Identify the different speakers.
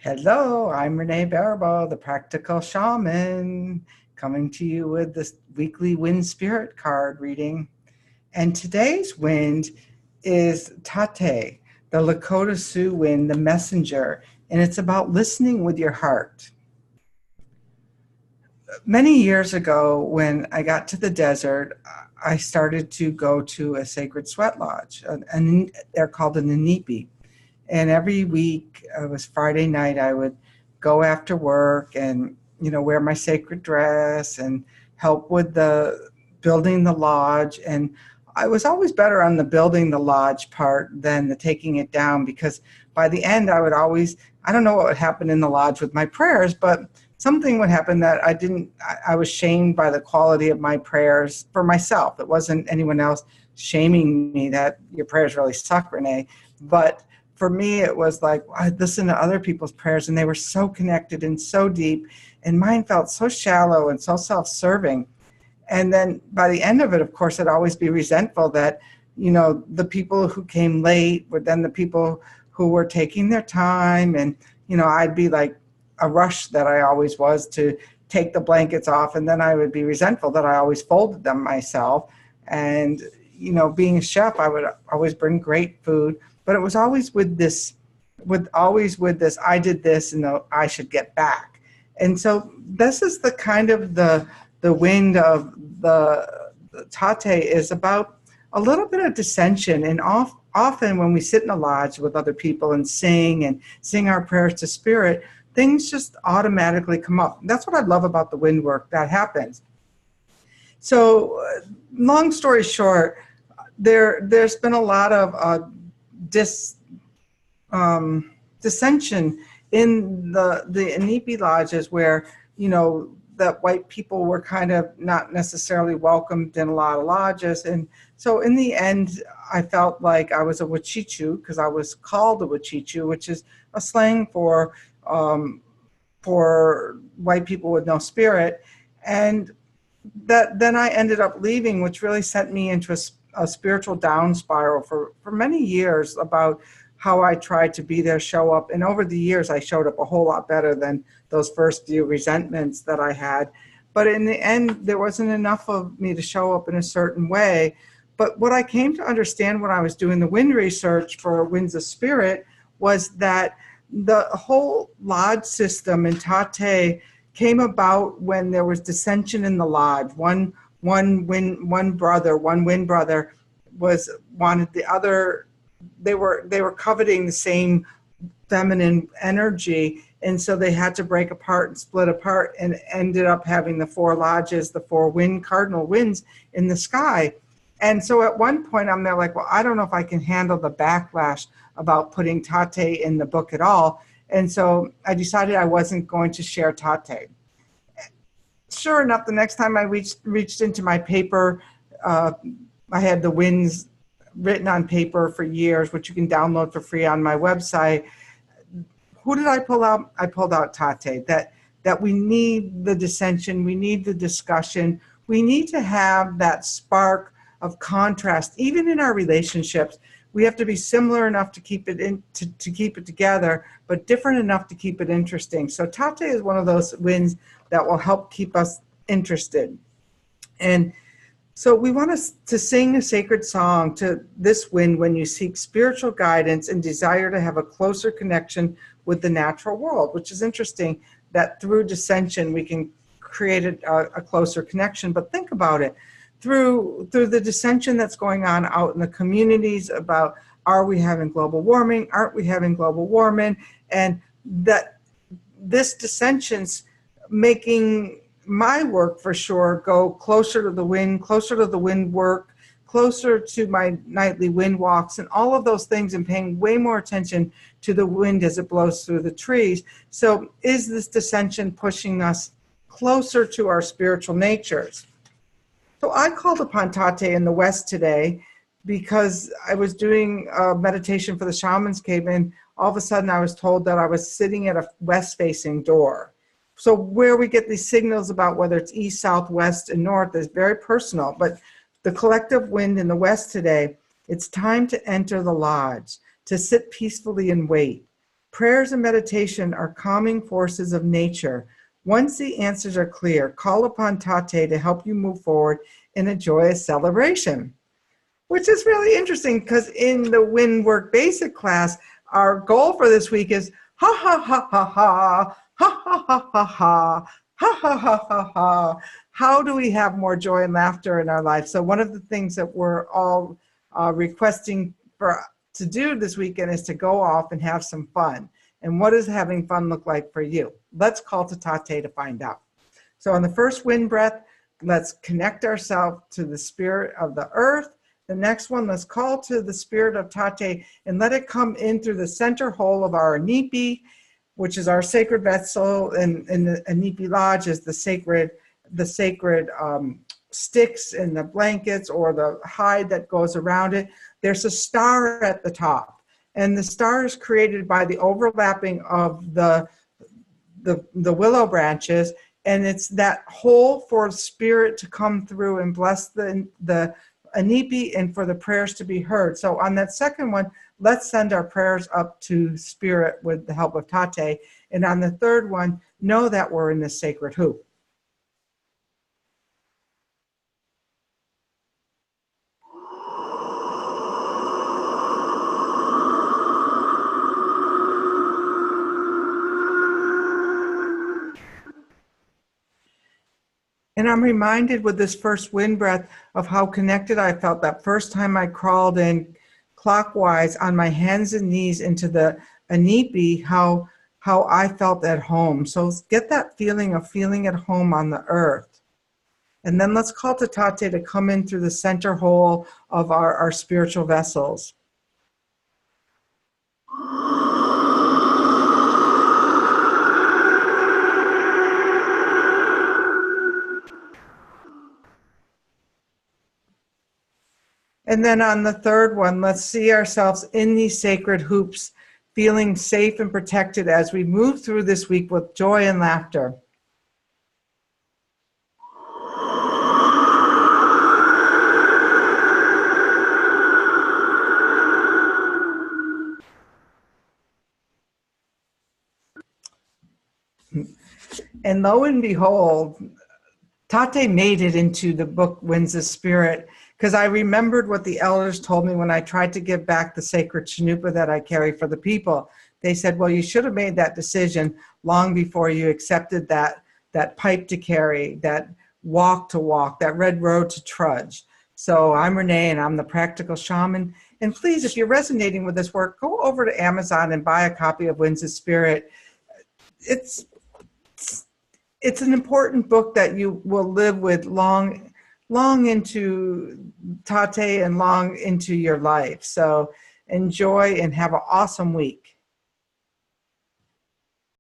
Speaker 1: Hello, I'm Renee Baribeau, the practical shaman, coming to you with this weekly wind spirit card reading. And today's wind is Thate, the Lakota Sioux wind, the messenger, and it's about listening with your heart. Many years ago, when I got to the desert, I started to go to a sacred sweat lodge, and they're called an inipi. And every week, it was Friday night, I would go after work and, wear my sacred dress and help with the building the lodge. And I was always better on the building the lodge part than the taking it down, because by the end, I don't know what would happen in the lodge with my prayers, but something would happen that I was shamed by the quality of my prayers for myself. It wasn't anyone else shaming me that your prayers really suck, Renee. But for me, it was like, I listened to other people's prayers and they were so connected and so deep, and mine felt so shallow and so self-serving. And then by the end of it, of course, I'd always be resentful that, the people who came late were then the people who were taking their time. And, I'd be like a rush that I always was to take the blankets off. And then I would be resentful that I always folded them myself. And, being a chef, I would always bring great food. But it was always with this, I did this and I should get back. And so this is the kind of the wind of the Thate is about a little bit of dissension. And often when we sit in a lodge with other people and sing our prayers to spirit, things just automatically come up. That's what I love about the wind work that happens. So long story short, there's been a lot of dissension in the Inipi lodges where, that white people were kind of not necessarily welcomed in a lot of lodges. And so in the end, I felt like I was a Wachichu, because I was called a Wachichu, which is a slang for white people with no spirit. And then I ended up leaving, which really sent me into a spiritual down spiral for many years about how I tried to be there, show up. And over the years, I showed up a whole lot better than those first few resentments that I had. But in the end, there wasn't enough of me to show up in a certain way. But what I came to understand when I was doing the wind research for Winds of Spirit was that the whole lodge system in Thate came about when there was dissension in the lodge. One wind brother wanted the other. They were coveting the same feminine energy, and so they had to break apart and split apart, and ended up having the four lodges, the four cardinal winds in the sky. And so at one point I'm there like, well, I don't know if I can handle the backlash about putting Thate in the book at all. And so I decided I wasn't going to share Thate. Sure enough, the next time I reached into my paper, I had the winds written on paper for years, which you can download for free on my website. Who did I pull out? I pulled out Thate, that we need the dissension, we need the discussion, we need to have that spark of contrast. Even in our relationships, we have to be similar enough to keep it to keep it together, but different enough to keep it interesting. So Thate is one of those winds that will help keep us interested. And so we want to sing a sacred song to this wind when you seek spiritual guidance and desire to have a closer connection with the natural world, which is interesting that through dissension we can create a closer connection. But think about it. Through the dissension that's going on out in the communities about, are we having global warming? Aren't we having global warming? And that this dissension's making my work for sure go closer to the wind work, closer to my nightly wind walks and all of those things, and paying way more attention to the wind as it blows through the trees. So is this dissension pushing us closer to our spiritual natures? So I called upon Thate in the West today because I was doing a meditation for the Shaman's Cave, and all of a sudden I was told that I was sitting at a west-facing door. So where we get these signals about whether it's east, south, west, and north is very personal. But the collective wind in the West today, it's time to enter the lodge, to sit peacefully and wait. Prayers and meditation are calming forces of nature. Once the answers are clear, call upon Thate to help you move forward in a joyous celebration. Which is really interesting because in the Wind Work Basic class, our goal for this week is ha ha ha ha ha, ha ha ha ha ha, ha ha ha ha ha. How do we have more joy and laughter in our life? So one of the things that we're all requesting to do this weekend is to go off and have some fun. And what does having fun look like for you? Let's call to Thate to find out. So on the first wind breath, let's connect ourselves to the spirit of the earth. The next one, let's call to the spirit of Thate and let it come in through the center hole of our anipi, which is our sacred vessel, and the anipi lodge is the sacred sticks and the blankets or the hide that goes around it. There's a star at the top, and the star is created by the overlapping of the willow branches, and it's that hole for spirit to come through and bless the anipi and for the prayers to be heard. So on that second one, let's send our prayers up to spirit with the help of Thate. And on the third one, know that we're in this sacred hoop. And I'm reminded with this first wind breath of how connected I felt that first time I crawled in clockwise on my hands and knees into the anipi, how I felt at home. So get that feeling of feeling at home on the earth. And then let's call to Thate to come in through the center hole of our spiritual vessels. And then on the third one, let's see ourselves in these sacred hoops, feeling safe and protected as we move through this week with joy and laughter. And lo and behold, Thate made it into the book Winds of Spirit, because I remembered what the elders told me when I tried to give back the sacred chanupa that I carry for the people. They said, well, you should have made that decision long before you accepted that pipe to carry, that walk to walk, that red road to trudge. So I'm Renee, and I'm the practical shaman. And please, if you're resonating with this work, go over to Amazon and buy a copy of Winds of Spirit. It's an important book that you will live with long into Thate and long into your life. So enjoy and have an awesome week.